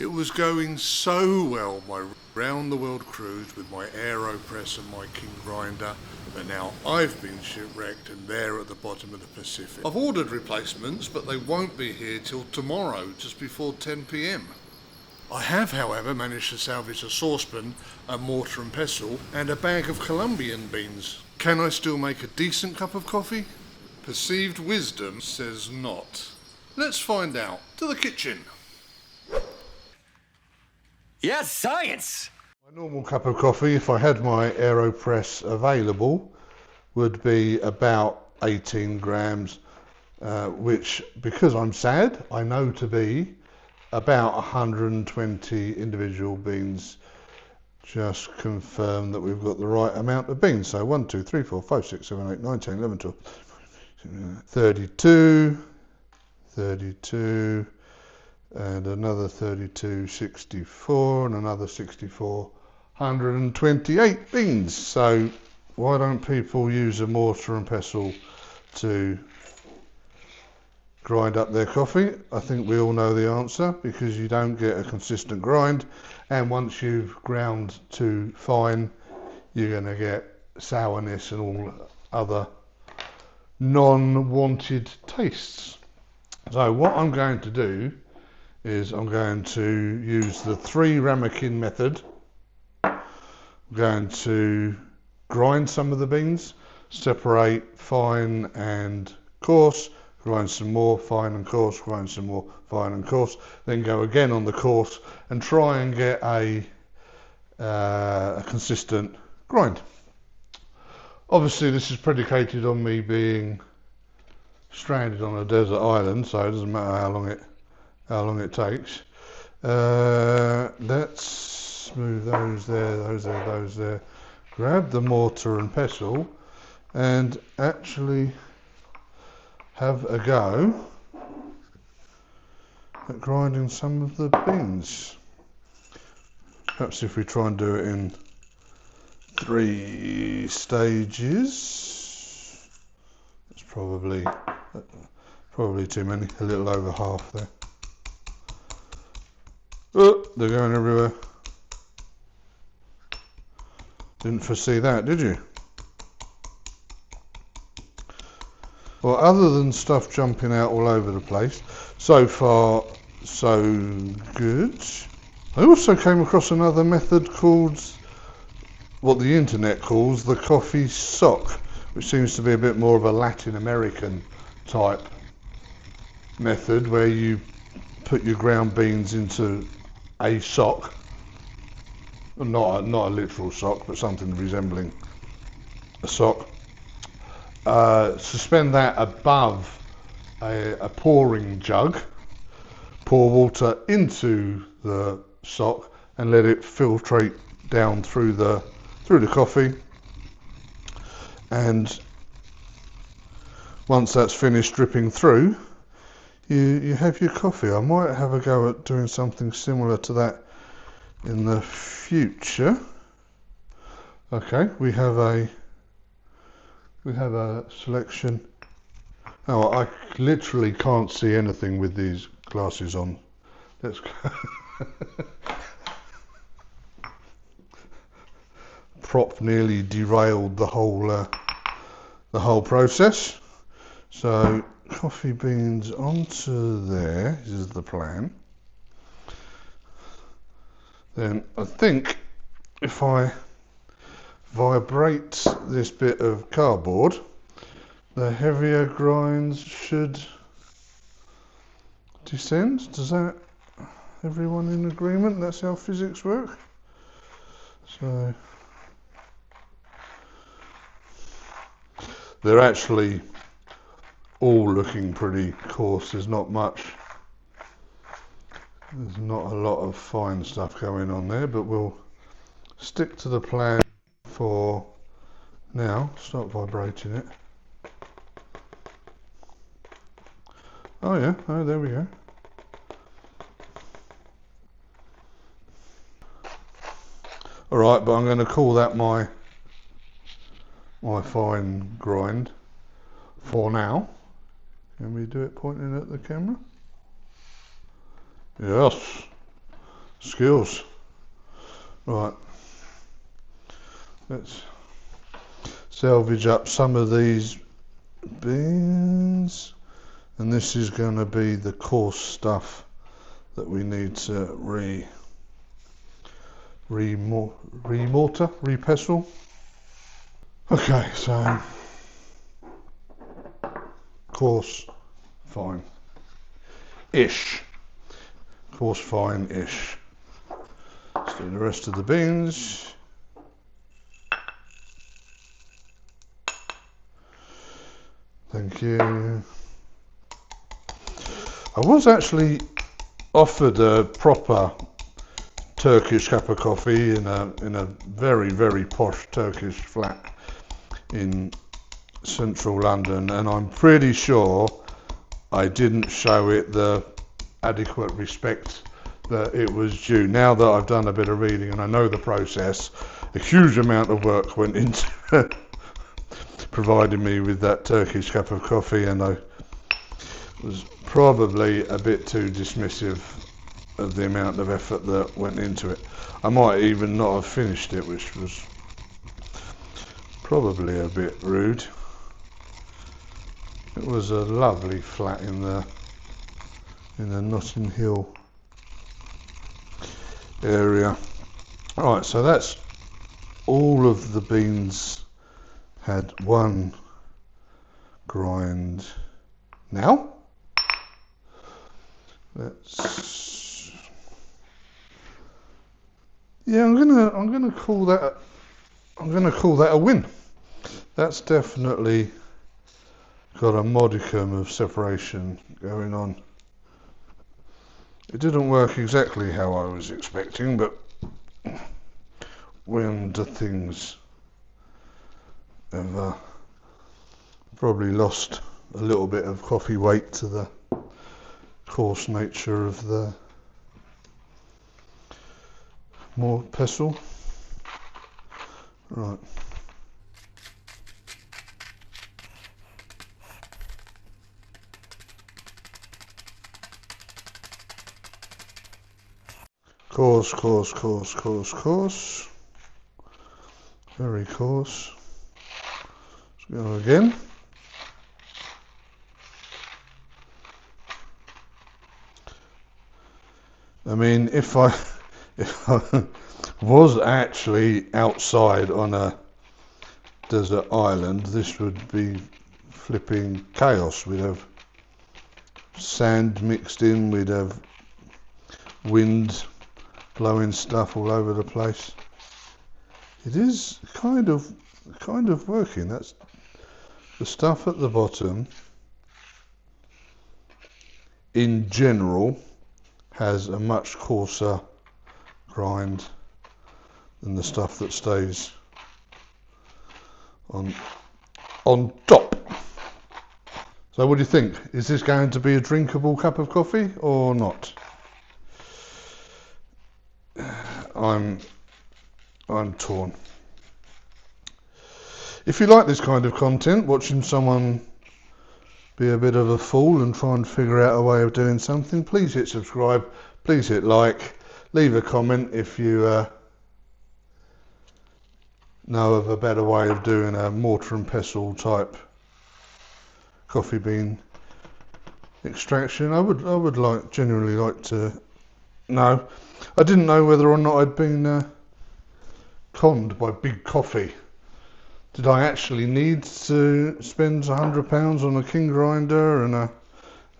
It was going so well, my round-the-world cruise with my AeroPress and my KinGrinder, but now I've been shipwrecked and they're at the bottom of the Pacific. I've ordered replacements, but they won't be here till tomorrow, just before 10 p.m. I have, however, managed to salvage a saucepan, a mortar and pestle, and a bag of Colombian beans. Can I still make a decent cup of coffee? Perceived wisdom says not. Let's find out. To the kitchen. Yes, science! My normal cup of coffee, if I had my AeroPress available, would be about 18 grams, which, because I'm sad, I know to be about 120 individual beans. Just confirm that we've got the right amount of beans. So 1, 2, 3, 4, 5, 6, 7, 8, 9, 10, 11, 12, 32, and another 32, 64, and another 64, 128 beans. So why don't people use a mortar and pestle to grind up their coffee? I think we all know the answer, because you don't get a consistent grind, and once you've ground too fine, you're going to get sourness and all other non-wanted tastes. So what I'm going to do is I'm going to use the 3 ramekin method. I'm going to grind some of the beans, separate fine and coarse, grind some more fine and coarse, grind some more fine and coarse, then go again on the coarse and try and get a consistent grind. Obviously this is predicated on me being stranded on a desert island, so it doesn't matter how long it takes. Let's move those there. Grab the mortar and pestle and actually have a go at grinding some of the beans. Perhaps if we try and do it in 3 stages. It's probably too many, a little over half there. Oh, they're going everywhere. Didn't foresee that, did you? Well, other than stuff jumping out all over the place, so far so good. I also came across another method called, what the internet calls, the coffee sock, which seems to be a bit more of a Latin American type method, where you put your ground beans into a sock, not a literal sock, but something resembling a sock. Suspend that above a pouring jug, pour water into the sock and let it filtrate down through the coffee, and once that's finished dripping through, you have your coffee. I might have a go at doing something similar to that in the future. Okay, we have a selection. Oh, I literally can't see anything with these glasses on. Let's go. Prop nearly derailed the whole process. So coffee beans onto there, this is the plan. Then I think if I vibrate this bit of cardboard, the heavier grinds should descend. Does that, everyone in agreement? That's how physics work. So they're actually all looking pretty coarse. There's not a lot of fine stuff going on there, but we'll stick to the plan for now. Stop vibrating it. Oh yeah, oh there we go. Alright, but I'm going to call that my fine grind for now. Can we do it pointing at the camera? Yes. Skills. Right. Let's salvage up some of these beans, and this is going to be the coarse stuff that we need to repestle. Okay, so coarse, fine, ish. Coarse, fine, ish. Let's do the rest of the beans. Thank you. I was actually offered a proper Turkish cup of coffee in a very, very posh Turkish flat in central London, and I'm pretty sure I didn't show it the adequate respect that it was due. Now that I've done a bit of reading and I know the process, a huge amount of work went into providing me with that Turkish cup of coffee, and I was probably a bit too dismissive of the amount of effort that went into it. I might even not have finished it, which was probably a bit rude. It was a lovely flat in the Notting Hill area. Right, so that's all of the beans had one grind. Now let's, yeah, I'm gonna call that a win. That's definitely got a modicum of separation going on. It didn't work exactly how I was expecting, but when the things have probably lost a little bit of coffee weight to the coarse nature of the more pestle. Right. Coarse, coarse, coarse, coarse, coarse. Very coarse. Let's go again. I mean, if I was actually outside on a desert island, this would be flipping chaos. We'd have sand mixed in, we'd have wind blowing stuff all over the place. It is kind of working. That's the stuff at the bottom in general has a much coarser grind than the stuff that stays on top. So what do you think? Is this going to be a drinkable cup of coffee or not? I'm torn. If you like this kind of content, watching someone be a bit of a fool and try and figure out a way of doing something, please hit subscribe, please hit like, leave a comment if you know of a better way of doing a mortar and pestle type coffee bean extraction. I would genuinely like to know. I didn't know whether or not I'd been conned by Big Coffee. Did I actually need to spend £100 on a KinGrinder and an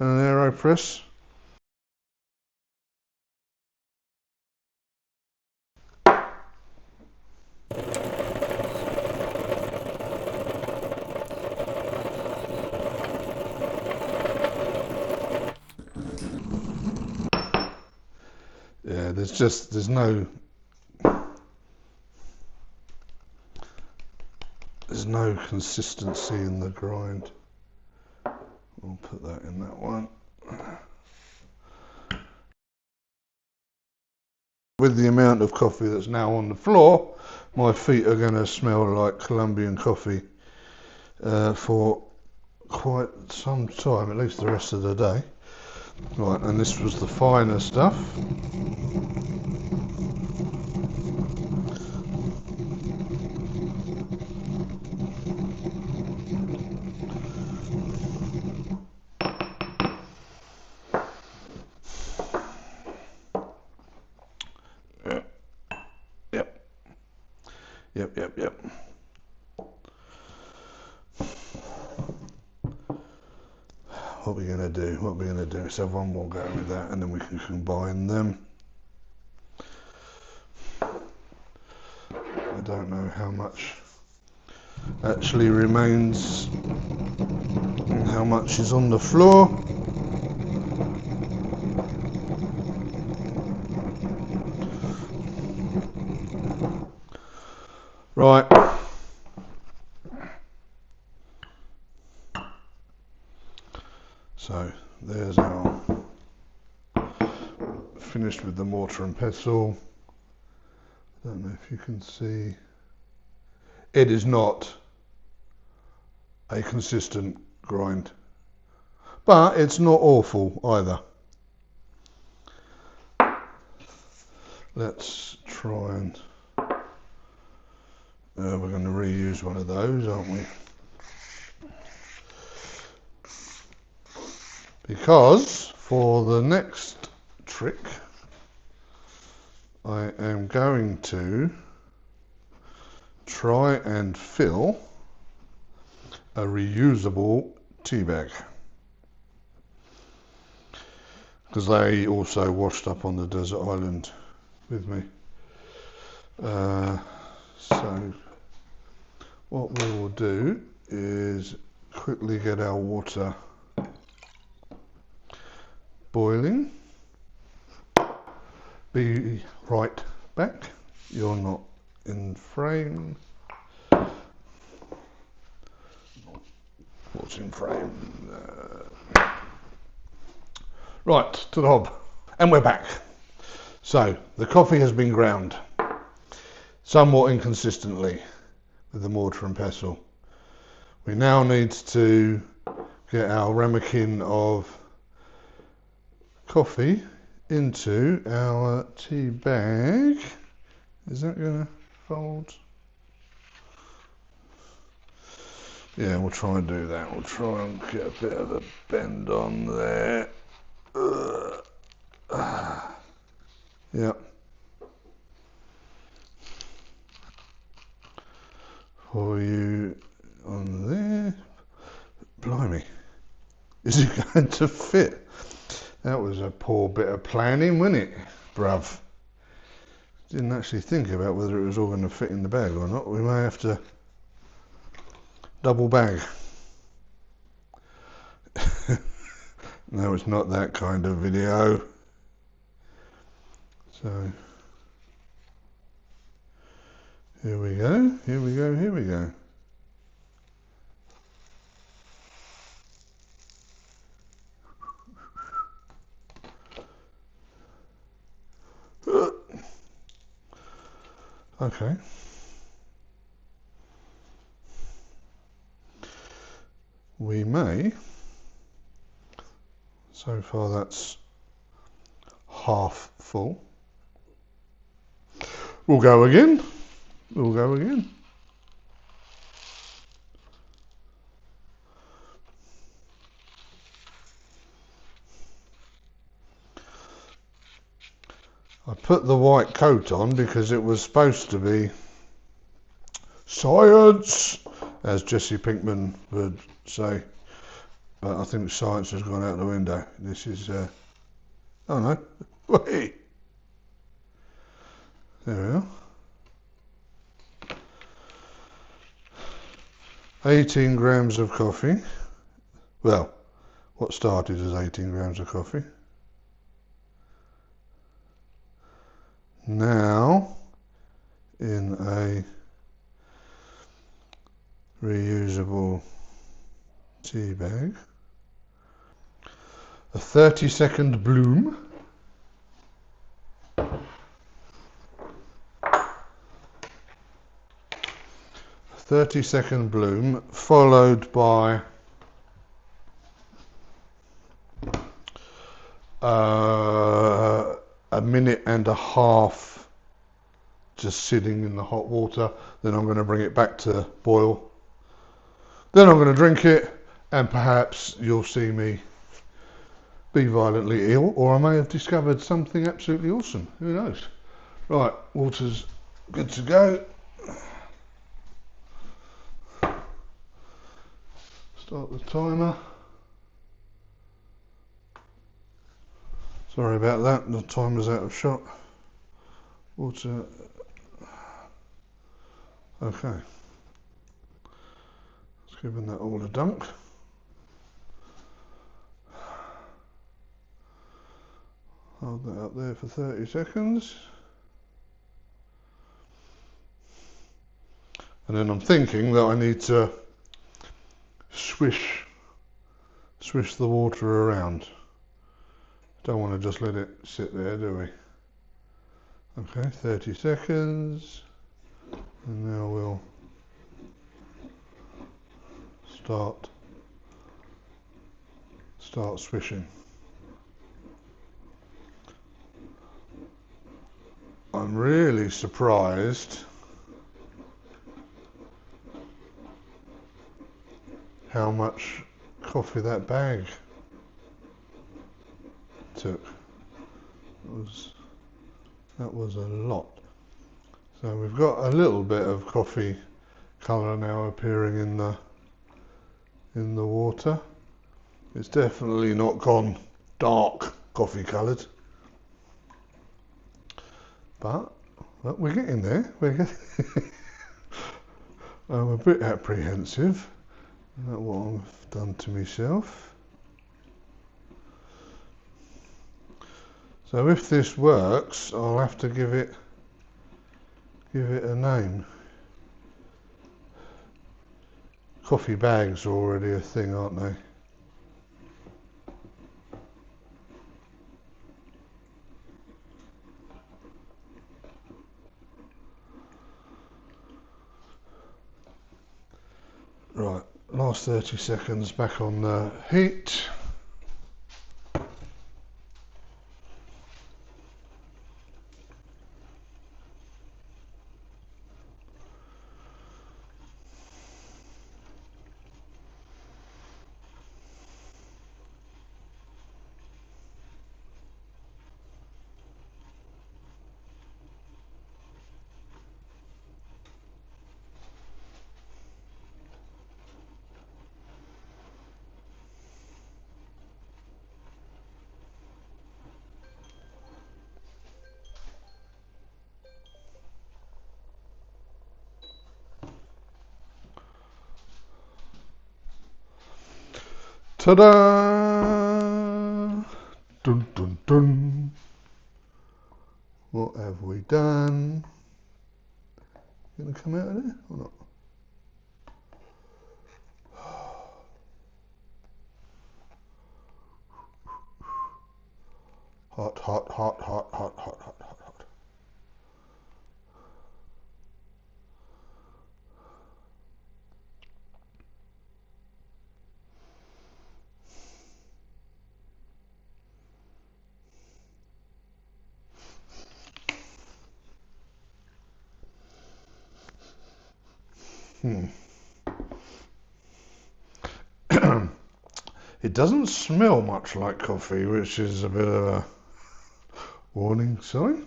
AeroPress? Yeah, there's no consistency in the grind. I'll put that in that one. With the amount of coffee that's now on the floor, my feet are going to smell like Colombian coffee for quite some time, at least the rest of the day. Right, and this was the finer stuff. Yep. What are we going to do? Let's have one more go with that and then we can combine them. I don't know how much actually remains and how much is on the floor. Right. So there's our finished with the mortar and pestle. I don't know if you can see. It is not a consistent grind, but it's not awful either. Let's try and we're going to reuse one of those, aren't we? Because for the next trick I am going to try and fill a reusable tea bag, because they also washed up on the desert island with me. So what we will do is quickly get our water boiling. Be right back. You're not in frame. What's in frame? Right, to the hob. And we're back. So, the coffee has been ground somewhat inconsistently with the mortar and pestle. We now need to get our ramekin of coffee into our tea bag. Is that going to fold? Yeah, we'll try and do that. We'll try and get a bit of a bend on there. Yep. For you on there. Blimey. Is it going to fit? That was a poor bit of planning, wasn't it, bruv? Didn't actually think about whether it was all going to fit in the bag or not. We may have to double bag. No, it's not that kind of video. So, here we go. Okay. We may, so far that's half full. We'll go again. I put the white coat on because it was supposed to be science, as Jesse Pinkman would say, but I think science has gone out the window. This is, oh no, wait, there we are. 18 grams of coffee. Well, what started as 18 grams of coffee. Now, in a reusable tea bag, a 30-second bloom, a 30-second bloom followed by a minute and a half just sitting in the hot water. Then I'm going to bring it back to boil. Then I'm going to drink it, and perhaps you'll see me be violently ill, or I may have discovered something absolutely awesome. Who knows? Right, water's good to go. Start the timer. Sorry about that, the timer's out of shot. Water. Okay. Let's give that all a dunk. Hold that up there for 30 seconds. And then I'm thinking that I need to swish the water around. Don't want to just let it sit there, do we? Okay, 30 seconds. And now we'll start swishing. I'm really surprised how much coffee that bag took. That was a lot. So we've got a little bit of coffee colour now appearing in the water. It's definitely not gone dark coffee coloured, but well, we're getting there. I'm a bit apprehensive about what I've done to myself. So if this works, I'll have to give it a name. Coffee bags are already a thing, aren't they? Right, last 30 seconds back on the heat. Ta-da! Dun dun dun. What have we done? Gonna come out of there or not? Hot, hot, hot, hot, hot, hot, hot, hot, hot. It doesn't smell much like coffee, which is a bit of a warning sign.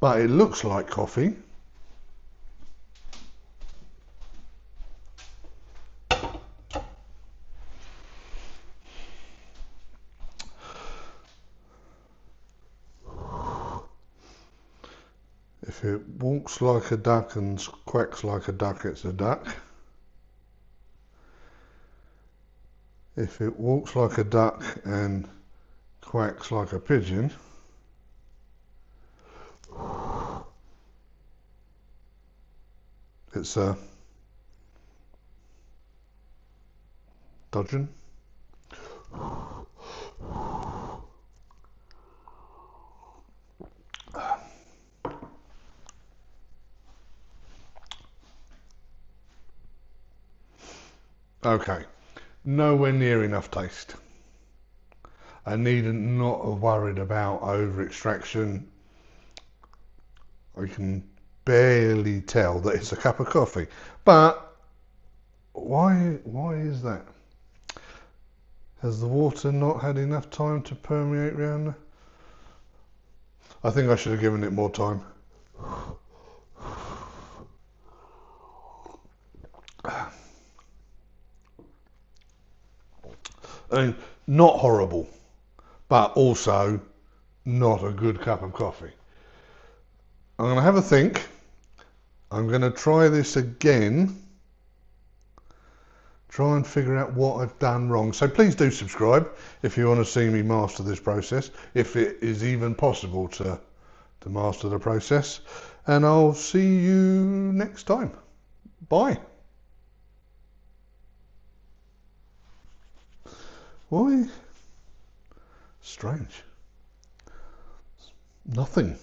But it looks like coffee. If it walks like a duck and quacks like a duck, it's a duck. If it walks like a duck and quacks like a pigeon, it's a dudgeon. Okay, nowhere near enough taste. I needn't not have worried about over extraction. I can barely tell that it's a cup of coffee. But why is that? Has the water not had enough time to permeate around there? I think I should have given it more time. I mean, not horrible, but also not a good cup of coffee. I'm going to have a think. I'm going to try this again. Try and figure out what I've done wrong. So please do subscribe if you want to see me master this process, if it is even possible to master the process. And I'll see you next time. Bye. Why? Strange. Nothing.